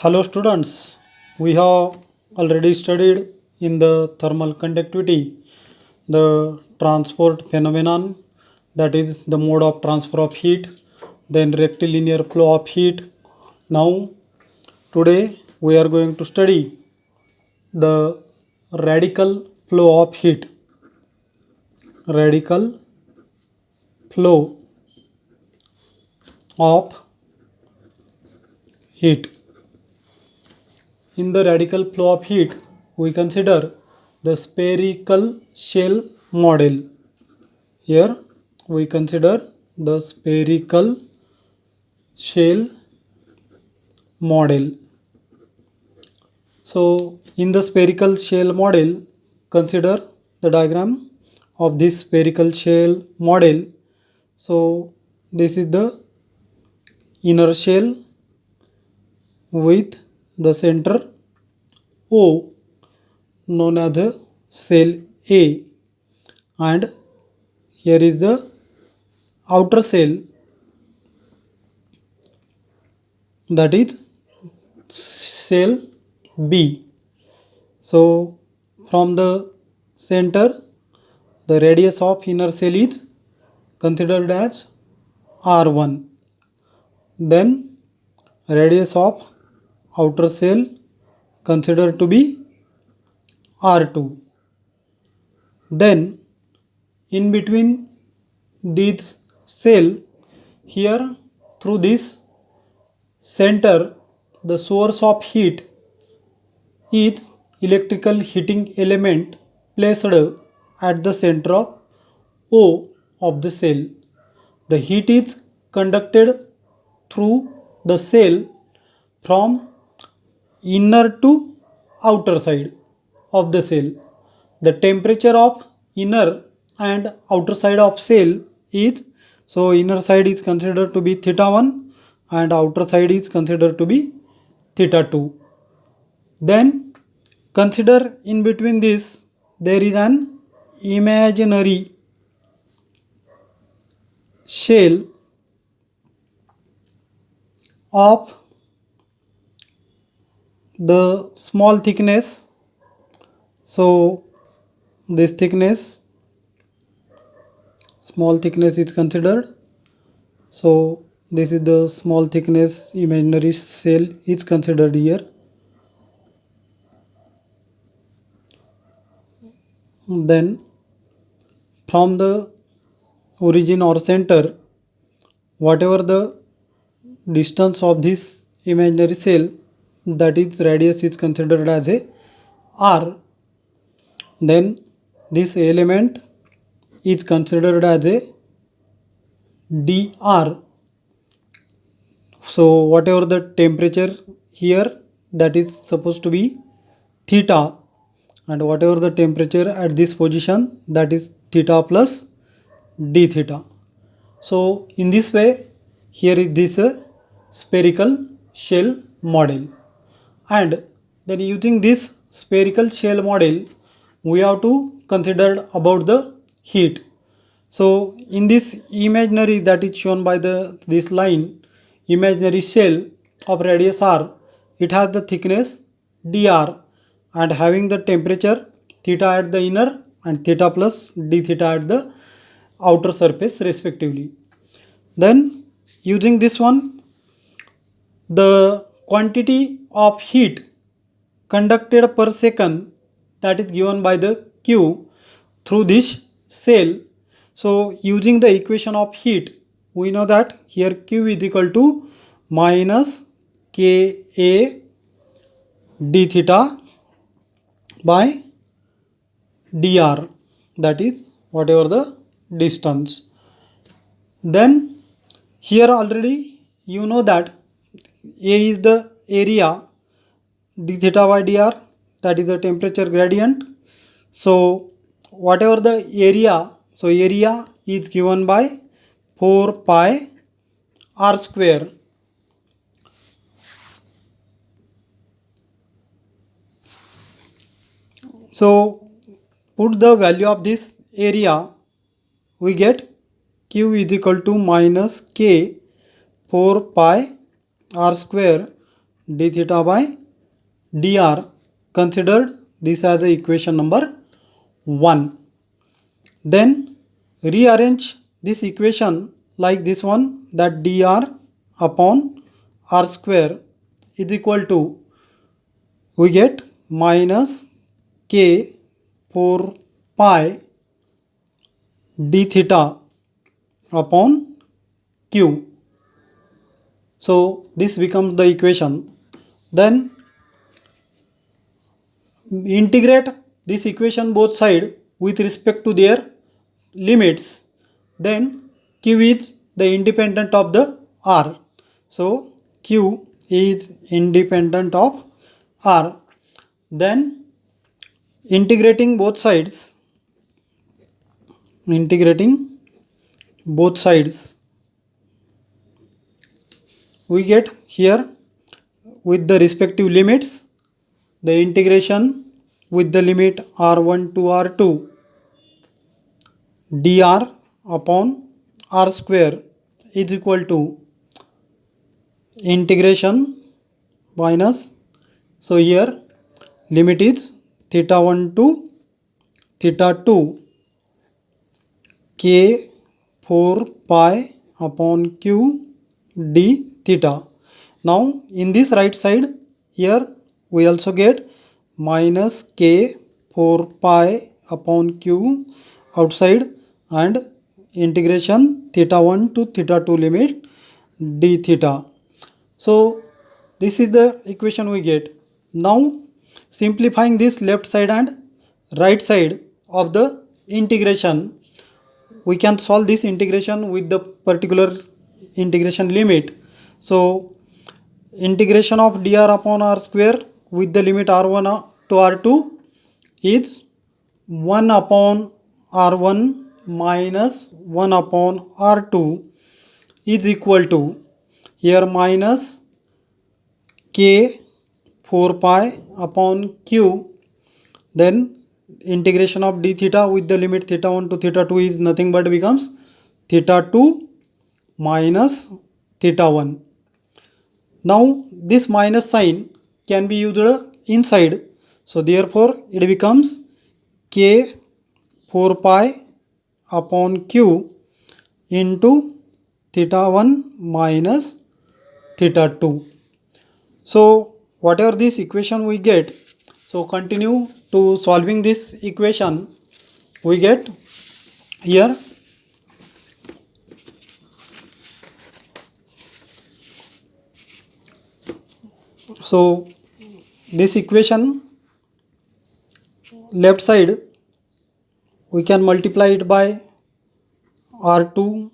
Hello students, we have already studied in the thermal conductivity the transport phenomenon, that is the mode of transfer of heat, then rectilinear flow of heat. Now today we are going to study the radical flow of heat. Radical flow of heat. In the radical flow of heat, we consider the spherical shell model. Here we consider the spherical shell model. So in the spherical shell model, consider the diagram of this spherical shell model. So this is the inner shell with the center O known as the cell A, and here is the outer shell, that is cell B. So from the center the radius of inner cell is considered as R1, then radius of outer cell considered to be R2. Then in between these cell, here through this center the source of heat is electrical heating element placed at the center of O of the cell. The heat is conducted through the cell from inner to outer side of the cell. The temperature of inner and outer side of cell is, so inner side is considered to be theta 1 and outer side is considered to be theta 2. Then consider in between this there is an imaginary shell of the small thickness. So this small thickness is considered. So this is the small thickness imaginary shell is considered here. Then from the origin or center, whatever the distance of this imaginary cell, that is radius is considered as a r, then this element is considered as a dr. So whatever the temperature here, that is supposed to be theta, and whatever the temperature at this position, that is theta plus d theta. So in this way here is this spherical shell model, and then using this spherical shell model we have to consider about the heat. So in this imaginary, that is shown by this line, imaginary shell of radius r, it has the thickness dr and having the temperature theta at the inner and theta plus d theta at the outer surface respectively. Then using this one, the quantity of heat conducted per second, that is given by the Q through this cell. So using the equation of heat, we know that here Q is equal to minus Ka d theta by dr, that is whatever the distance. Then here already you know that A is the area, d theta by dr, that is the temperature gradient. So whatever the area, so area is given by 4 pi r square. So put the value of this area, we get Q is equal to minus K 4 pi r square d theta by dr. Considered this as a equation number 1. Then rearrange this equation like this one, that dr upon r square is equal to, we get minus k 4 pi d theta upon q. So this becomes the equation. Then integrate this equation both side with respect to their limits. Then q is the independent of the r. So q is independent of r. Then integrating both sides, we get here with the respective limits, the integration with the limit r1 to r2 dr upon r square is equal to integration minus, so here limit is theta 1 to theta 2 k 4 pi upon q d theta. Now in this right side, here we also get minus k 4 pi upon q outside and integration theta 1 to theta 2 limit d theta. So this is the equation we get. Now simplifying this left side and right side of the integration, we can solve this integration with the particular integration limit. So integration of dr upon r square with the limit r1 to r2 is 1 upon r1 minus 1 upon r2 is equal to, here minus k 4 pi upon q, then integration of d theta with the limit theta 1 to theta 2 is nothing but becomes theta 2 minus theta 1. Now this minus sign can be used inside, so therefore it becomes k 4 pi upon q into theta 1 minus theta 2. So whatever this equation we get, so continue to solving this equation, we get here so this equation left side we can multiply it by r2,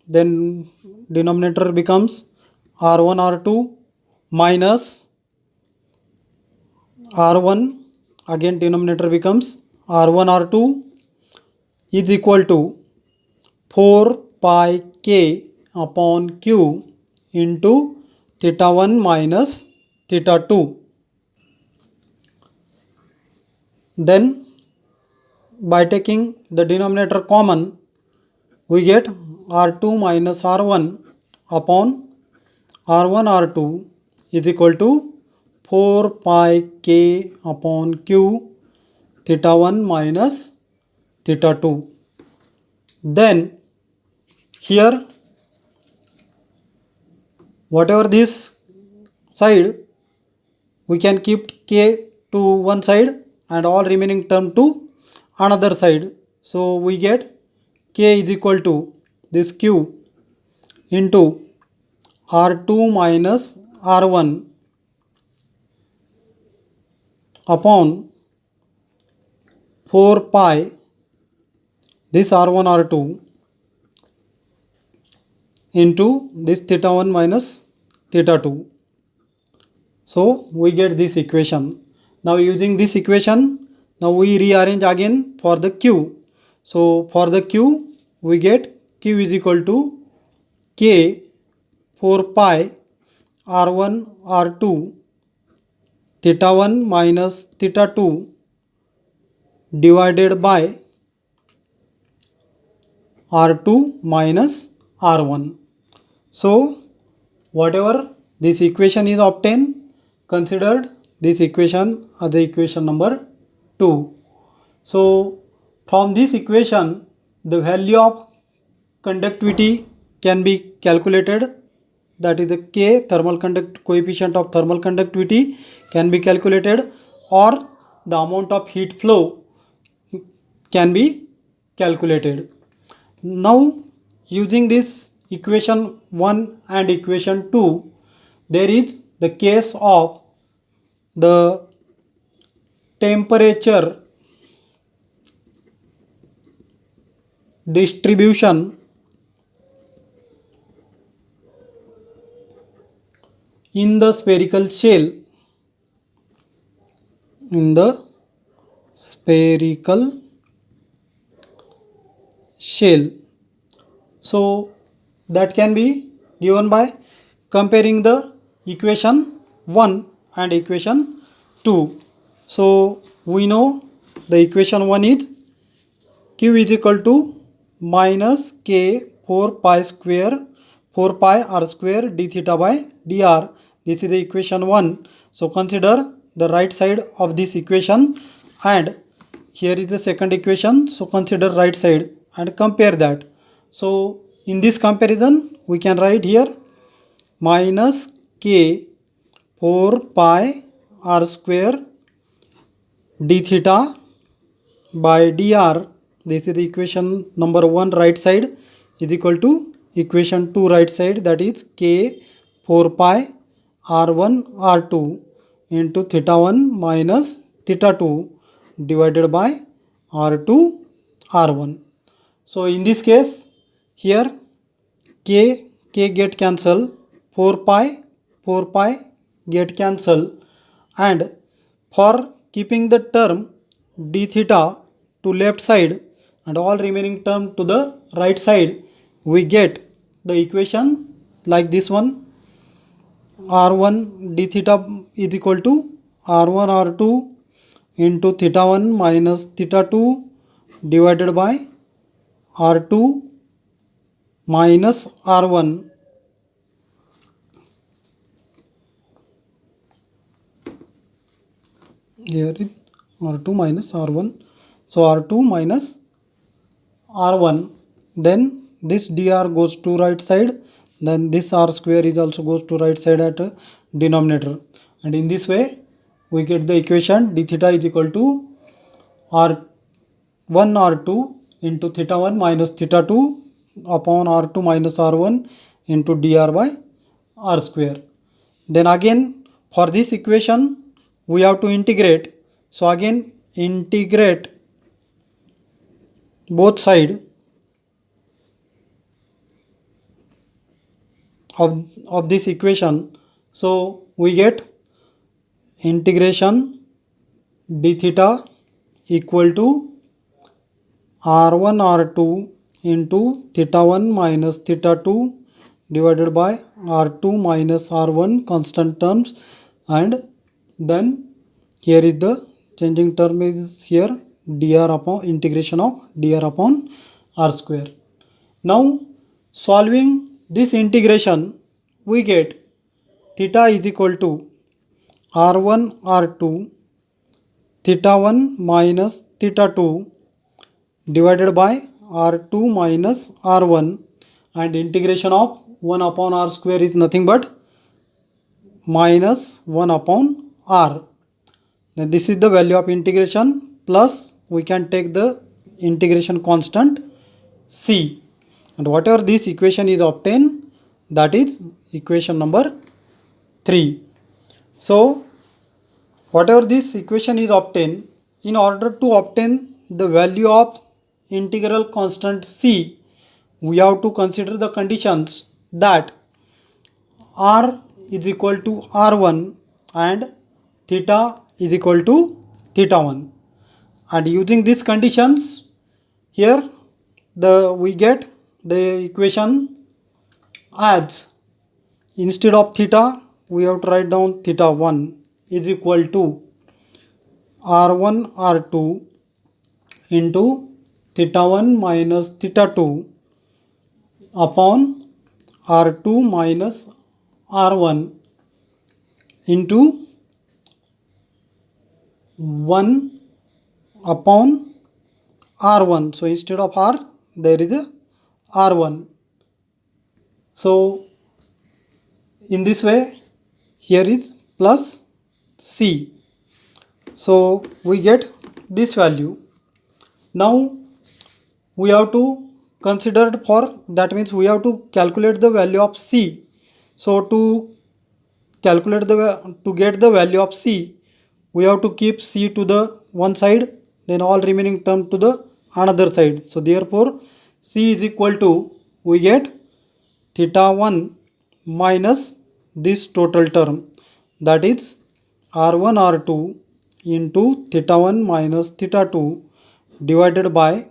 then denominator becomes r1 r2 minus r1, again denominator becomes r1 r2 is equal to 4 pi k upon q into theta 1 minus theta 2. Then by taking the denominator common, we get r2 minus r1 upon r1 r2 is equal to 4 pi k upon q theta 1 minus theta 2. Then here whatever this side, we can keep k to one side and all remaining term to another side. So we get k is equal to this q into r2 minus r1 upon 4 pi this r1 r2 into this theta 1 minus theta 2. So we get this equation. Now using this equation, now we rearrange again for the q. So for the q, we get q is equal to k 4 pi r1 r2 theta 1 minus theta 2 divided by r2 minus r1. So whatever this equation is obtained, considered this equation as the equation number 2. So from this equation the value of conductivity can be calculated, that is the K, coefficient of thermal conductivity can be calculated, or the amount of heat flow can be calculated. Now using this equation 1 and equation 2, there is the case of the temperature distribution in the spherical shell, So that can be given by comparing the equation 1 and equation 2. So we know the equation 1 is Q is equal to minus K 4 pi r square d theta by dr. This is the equation 1. So consider the right side of this equation, and here is the second equation. So consider right side and compare that. So in this comparison we can write here minus K 4 pi r square d theta by dr. This is the equation number 1 right side is equal to equation 2 right side, that is K 4 pi r1 r2 into theta 1 minus theta 2 divided by r2 r1. So in this case here K get cancel, 4 pi get cancel, and for keeping the term d theta to left side and all remaining term to the right side, we get the equation like this one: r1 d theta is equal to r1 r2 into theta 1 minus theta 2 divided by r2 minus r1 . Here is r2 minus r1. So r2 minus r1, then this dr goes to right side, then this r square is also goes to right side at denominator, and in this way we get the equation d theta is equal to r1 r2 into theta 1 minus theta 2 upon r2 minus r1 into dr by r square. Then again for this equation we have to integrate. So again integrate both side of this equation. So we get integration d theta equal to r1 r2 into theta 1 minus theta 2 divided by r2 minus r1 constant terms, and then here is the changing term is here dr upon integration of dr upon r square. Now solving this integration we get theta is equal to r1 r2 theta 1 minus theta 2 divided by r2 minus r1, and integration of 1 upon r square is nothing but minus 1 upon r. Then this is the value of integration, plus we can take the integration constant c, and whatever this equation is obtained, that is equation number 3. So whatever this equation is obtained, in order to obtain the value of integral constant c, we have to consider the conditions that r is equal to r1 and theta is equal to theta 1, and using these conditions here we get the equation as, instead of theta we have to write down theta 1 is equal to r1 r2 into theta 1 minus theta 2 upon r2 minus r1 into 1 upon R1. So instead of R, there is a R1. So in this way, here is plus C. So we get this value. Now we have to consider for, that means we have to calculate the value of C. So to get the value of C, we have to keep C to the one side, then all remaining term to the another side. So therefore C is equal to, we get theta 1 minus this total term, that is R1 R2 into theta 1 minus theta 2 divided by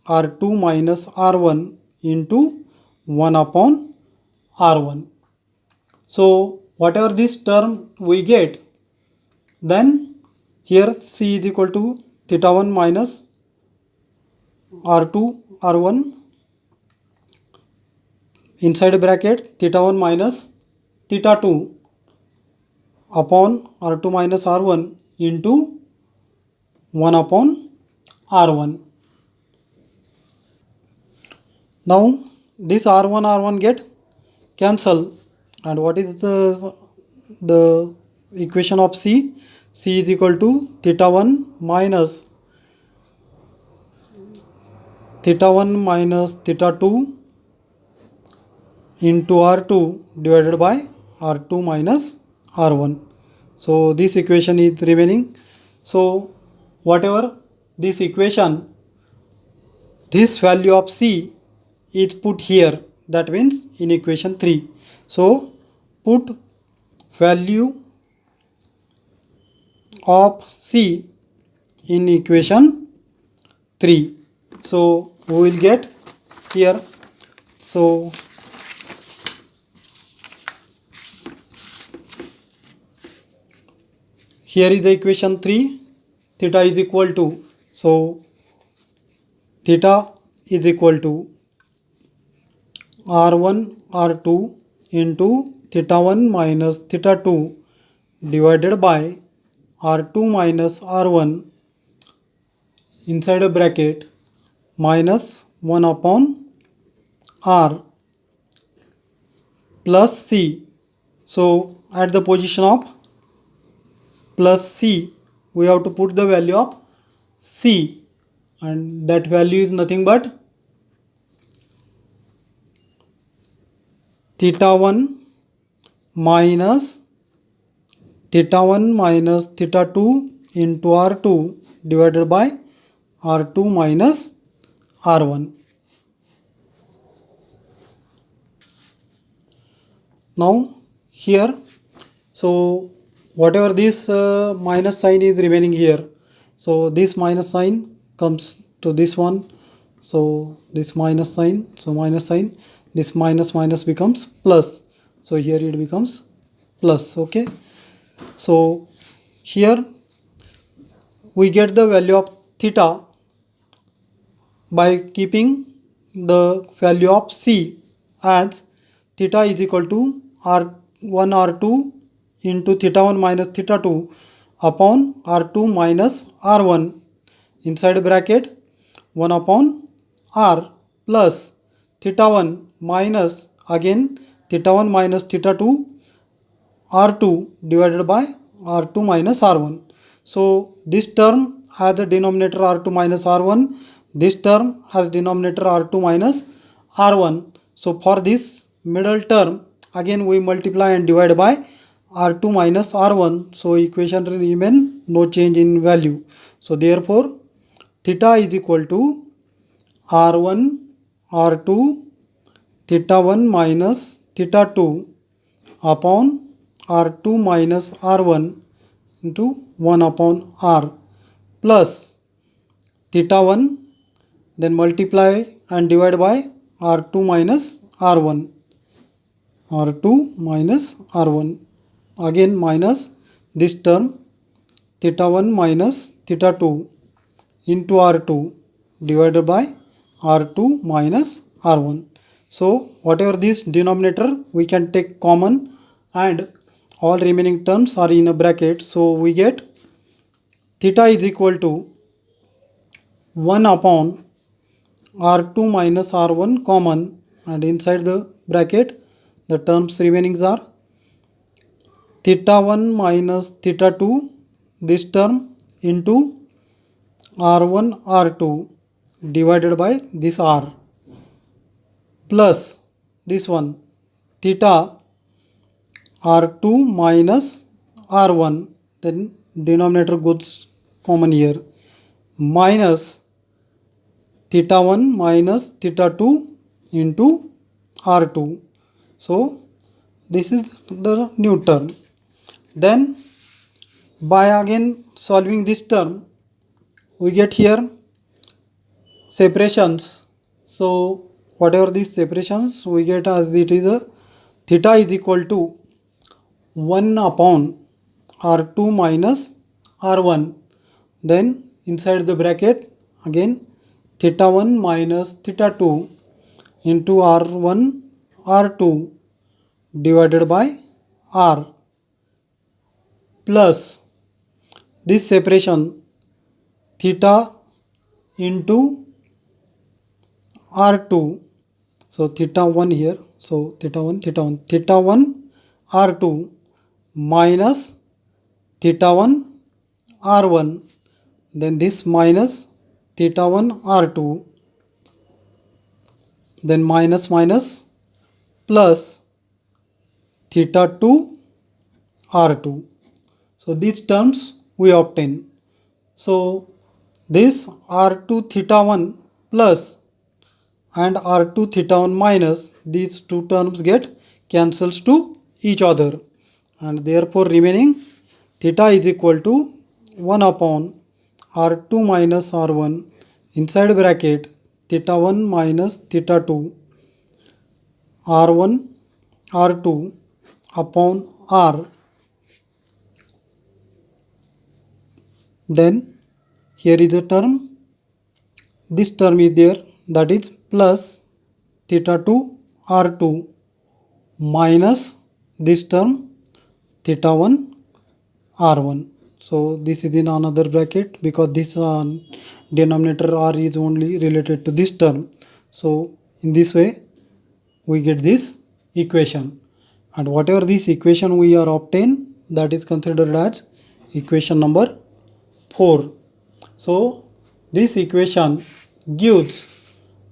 R2 minus R1 into 1 upon R1. So whatever this term we get, then here C is equal to theta 1 minus R2 R1 inside bracket theta 1 minus theta 2 upon R2 minus R1 into 1 upon R1. Now this R1 get cancel, and what is the equation of C? C is equal to theta 1 minus theta 2 into R2 divided by R2 minus R1. So this equation is remaining. So whatever this equation, this value of C is put here, that means in equation 3. So put value of C in equation 3. So we will get here. So here is the equation 3. Theta is equal to, so theta is equal to R1 R2 into theta 1 minus theta 2 divided by R2 minus R1 inside a bracket minus 1 upon R plus C. So at the position of plus C, we have to put the value of C, and that value is nothing but theta 1 minus theta 2 into R2 divided by R2 minus R1. Now here, so whatever this minus sign is remaining here, so this minus sign comes to this one, so this minus sign, so minus sign, this minus becomes plus, so here it becomes plus. Okay, so here we get the value of theta by keeping the value of C as theta is equal to R1 R2 into theta 1 minus theta 2 upon R2 minus R1 inside bracket 1 upon R plus theta 1 minus again theta 1 minus theta 2 R2 divided by R2 minus R1. So this term has a denominator R2 minus R1. This term has denominator R2 minus R1. So for this middle term, again we multiply and divide by R2 minus R1. So equation remain no change in value. So therefore theta is equal to R1 R2 theta 1 minus theta 2 upon R2 minus R1 into 1 upon R plus theta 1, then multiply and divide by R2 minus R1, R2 minus R1, again minus this term theta 1 minus theta 2 into R2 divided by R2 minus R1. So whatever this denominator we can take common, and all remaining terms are in a bracket. So we get theta is equal to 1 upon r2 minus r1 common, and inside the bracket the terms remaining are theta 1 minus theta 2, this term, into r1 r2 divided by this r, plus this one theta r2 minus r1, then denominator goes common here, minus theta 1 minus theta 2 into r2. So this is the new term. Then by again solving this term, we get here separations. So whatever these separations, we get as it is a theta is equal to 1 upon r2 minus r1, then inside the bracket again theta 1 minus theta 2 into r1 r2 divided by r, plus this separation theta into r2, so theta 1 here, so theta 1 r2 minus theta 1 r1, then this minus theta 1 r2, then minus plus theta 2 r2. So these terms we obtain. So this r2 theta 1 plus and r2 theta 1 minus, these two terms get cancels to each other, and therefore remaining theta is equal to 1 upon r2 minus r1 inside bracket theta 1 minus theta 2 r1 r2 upon r, then here is a term, this term is there, that is plus theta 2 r2 minus this term theta 1 r1. So this is in another bracket because this denominator r is only related to this term. So in this way we get this equation, and whatever this equation we are obtain, that is considered as equation number 4. So this equation gives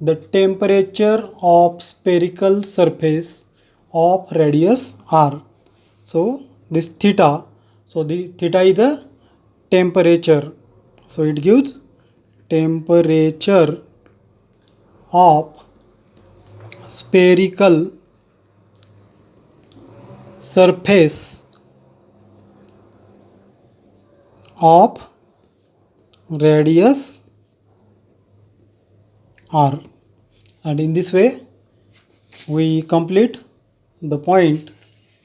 the temperature of spherical surface of radius r. So this theta, so the theta is the temperature, so it gives temperature of spherical surface of radius r, and in this way we complete the point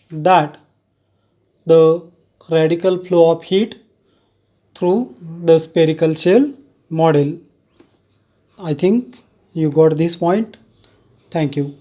that the radical flow of heat through the spherical shell model. I think you got this point. Thank you.